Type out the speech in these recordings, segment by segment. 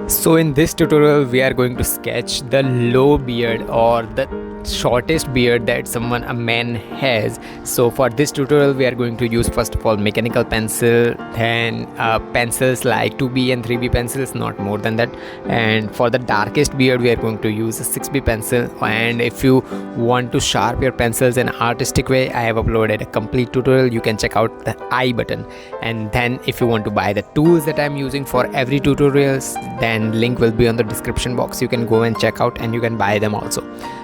So in this tutorial we are going to sketch the low beard or the shortest beard that a man has. So for this tutorial we are going to use first of all mechanical pencil, then pencils like 2B and 3B pencils, not more than that. And for the darkest beard we are going to use a 6B pencil. And if you want to sharpen your pencils in an artistic way, I have uploaded a complete tutorial. You can check out the I button. And then if you want to buy the tools that I'm using for every tutorials, then link will be on the description box. You can go and check out and you can buy them also.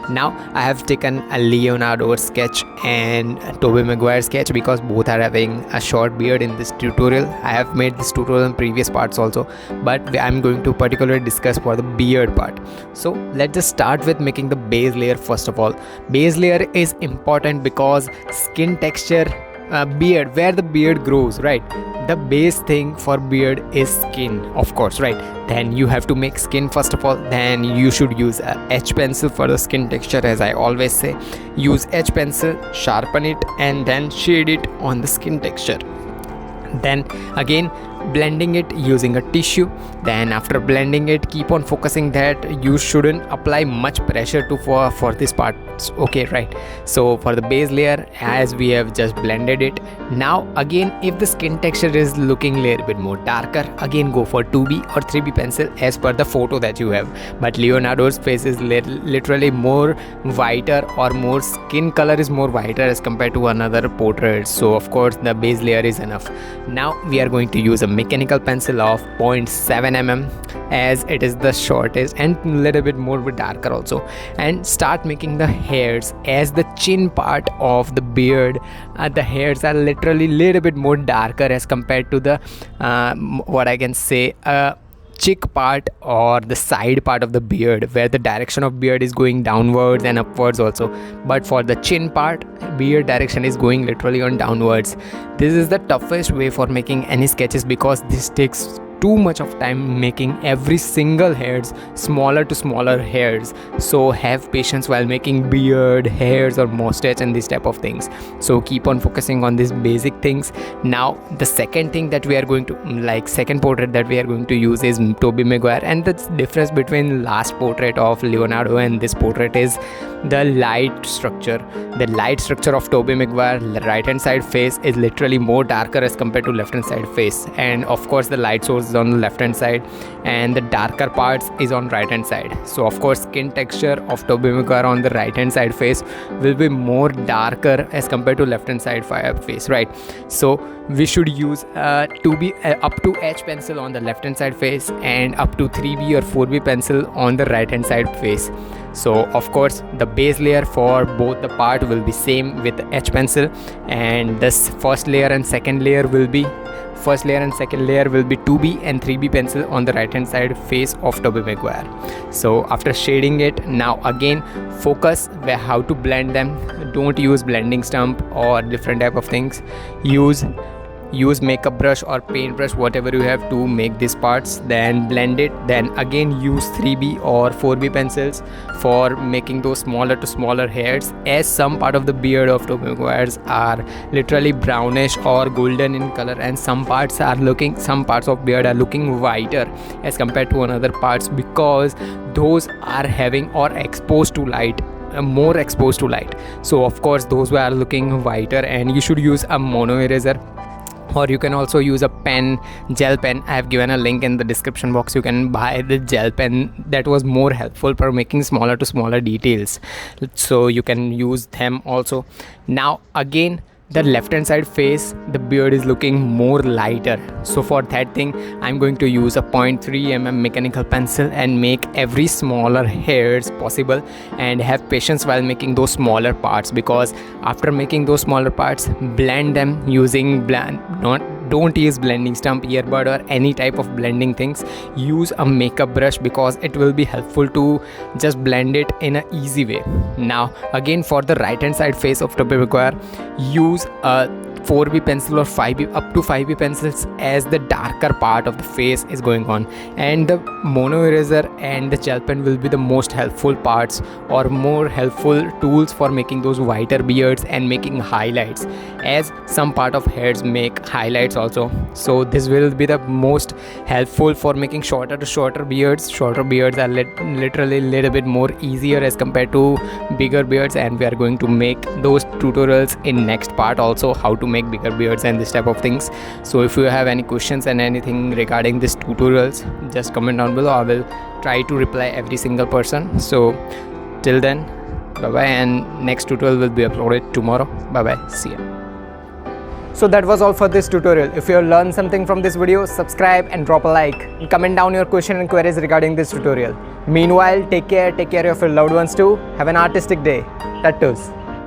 Now I have taken a Leonardo sketch and Tobey Maguire sketch because both are having a short beard in this tutorial. I have made this tutorial in previous parts also, but I'm going to particularly discuss for the beard part. So let's just start with making the base layer. First of all, base layer is important because skin texture, beard, where the beard grows, right? The base thing for beard is skin, of course, right? Then you have to make skin first of all. Then you should use a H pencil for the skin texture. As I always say, use H pencil, sharpen it, and then shade it on the skin texture. Then again blending it using a tissue. Then after blending it, keep on focusing that you shouldn't apply much pressure to for this part, okay, right? So for the base layer, as we have just blended it, now again if the skin texture is looking a little bit more darker, again go for 2B or 3B pencil as per the photo that you have. But Leonardo's face is literally more whiter, or more skin color is more whiter as compared to another portrait, so of course the base layer is enough. Now we are going to use a mechanical pencil of 0.7 mm, as it is the shortest and little bit more darker also, and start making the hairs. As the chin part of the beard, the hairs are literally little bit more darker as compared to the what I can say, cheek part or the side part of the beard, where the direction of beard is going downwards and upwards also. But for the chin part, beard direction is going literally on downwards. This is the toughest way for making any sketches because this takes too much of time making every single hairs smaller to smaller hairs. So have patience while making beard, hairs or mustache and these type of things. So keep on focusing on these basic things. Now the second thing that we are going to second portrait that we are going to use is Tobey Maguire. And the difference between last portrait of Leonardo and this portrait is the light structure. The light structure of Tobey Maguire, right hand side face, is literally more darker as compared to left hand side face. And of course the light source is on the left hand side and the darker parts is on right hand side. So of course skin texture of Tobey Maguire on the right hand side face will be more darker as compared to left hand side face, right? So we should use 2B up to H pencil on the left hand side face and up to 3B or 4B pencil on the right hand side face. So of course the base layer for both the part will be same with H pencil, and this first layer and second layer will be 2B and 3B pencil on the right hand side face of Tobey Maguire. So after shading it, now again focus where how to blend them. Don't use blending stump or different type of things. Use makeup brush or paint brush, whatever you have to make these parts, then blend it. Then again use 3B or 4B pencils for making those smaller to smaller hairs, as some part of the beard of Tobey Maguire's are literally brownish or golden in color, and some parts of beard are looking whiter as compared to another parts, because those are having or exposed to light, more exposed to light. So of course those were looking whiter, and you should use a mono eraser, or you can also use a pen, gel pen. I have given a link in the description box. You can buy the gel pen that was more helpful for making smaller to smaller details, so you can use them also. Now again the left hand side face, the beard is looking more lighter, so for that thing I'm going to use a 0.3 mm mechanical pencil and make every smaller hairs possible, and have patience while making those smaller parts, because after making those smaller parts, blend them using don't use blending stump, earbud or any type of blending things. Use a makeup brush because it will be helpful to just blend it in an easy way. Now again for the right hand side face of Tobey Maguire, use a 4B pencil or 5B, up to 5B pencils, as the darker part of the face is going on, and the mono eraser and the gel pen will be the most helpful parts or more helpful tools for making those whiter beards and making highlights, as some part of heads make highlights also. So this will be the most helpful for making shorter to shorter beards. Shorter beards are literally a little bit more easier as compared to bigger beards, and we are going to make those tutorials in next part also, how to make bigger beards and this type of things. So if you have any questions and anything regarding this tutorials, just comment down below. I will try to reply every single person. So till then, bye bye, and next tutorial will be uploaded tomorrow. Bye bye, see ya. So that was all for this tutorial. If you have learned something from this video, subscribe and drop a like, and comment down your question and queries regarding this tutorial. Meanwhile, take care of your loved ones too. Have an artistic day. Tattoos.